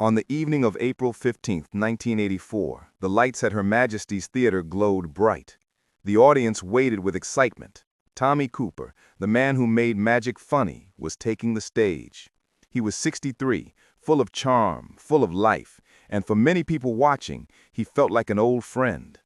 On the evening of April 15, 1984, the lights at Her Majesty's Theater glowed bright. The audience waited with excitement. Tommy Cooper, the man who made magic funny, was taking the stage. He was 63, full of charm, full of life, and for many people watching, he felt like an old friend.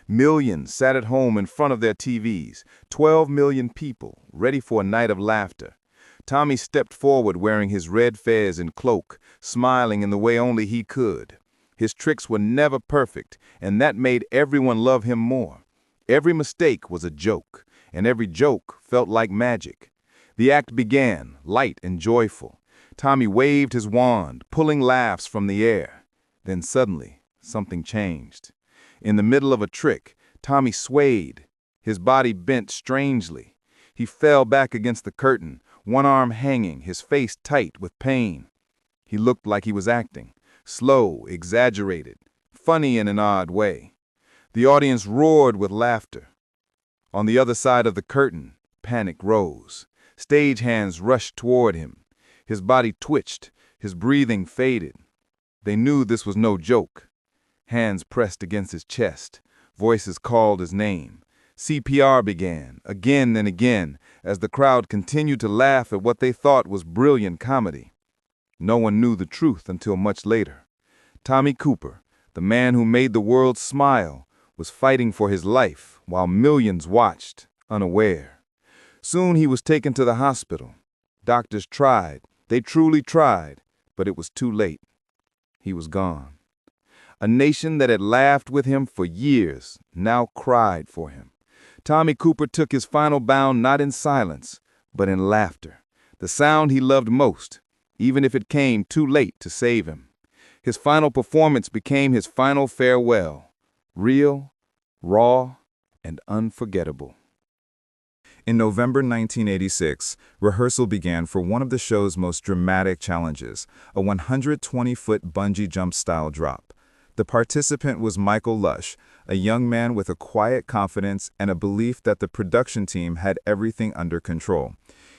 Millions sat at home in front of their TVs, 12 million people, ready for a night of laughter. Tommy stepped forward wearing his red fez and cloak, smiling in the way only he could. His tricks were never perfect, and that made everyone love him more. Every mistake was a joke, and every joke felt like magic. The act began, light and joyful. Tommy waved his wand, pulling laughs from the air. Then suddenly, something changed. In the middle of a trick, Tommy swayed. His body bent strangely. He fell back against the curtain, one arm hanging, his face tight with pain. He looked like he was acting, slow, exaggerated, funny in an odd way. The audience roared with laughter. On the other side of the curtain, panic rose. Stagehands rushed toward him. His body twitched, his breathing faded. They knew this was no joke. Hands pressed against his chest. Voices called his name. CPR began, again and again, as the crowd continued to laugh at what they thought was brilliant comedy. No one knew the truth until much later. Tommy Cooper, the man who made the world smile, was fighting for his life while millions watched, unaware. Soon he was taken to the hospital. Doctors tried, they truly tried, but it was too late. He was gone. A nation that had laughed with him for years now cried for him. Tommy Cooper took his final bound not in silence, but in laughter, the sound he loved most, even if it came too late to save him. His final performance became his final farewell, real, raw, and unforgettable. In November 1986, rehearsal began for one of the show's most dramatic challenges, a 120-foot bungee jump-style drop. The participant was Michael Lush, a young man with a quiet confidence and a belief that the production team had everything under control.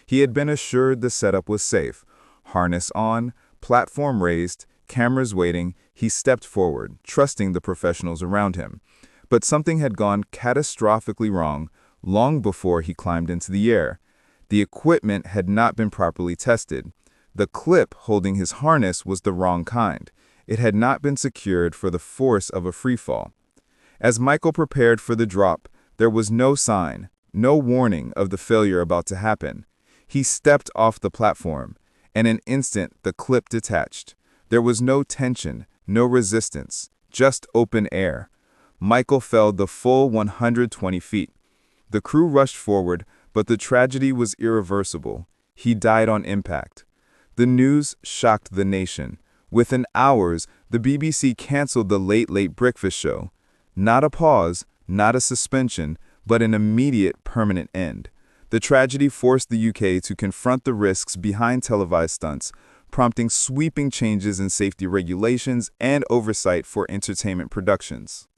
He had been assured the setup was safe. Harness on, platform raised, cameras waiting, he stepped forward, trusting the professionals around him. But something had gone catastrophically wrong long before he climbed into the air. The equipment had not been properly tested. The clip holding his harness was the wrong kind. It had not been secured for the force of a freefall. As Michael prepared for the drop, there was no sign, no warning of the failure about to happen. He stepped off the platform. In an instant, the clip detached. There was no tension, no resistance, just open air. Michael fell the full 120 feet. The crew rushed forward, but the tragedy was irreversible. He died on impact. The news shocked the nation. Within hours, the BBC canceled the Late Late Breakfast show. Not a pause, not a suspension, but an immediate permanent end. The tragedy forced the UK to confront the risks behind televised stunts, prompting sweeping changes in safety regulations and oversight for entertainment productions.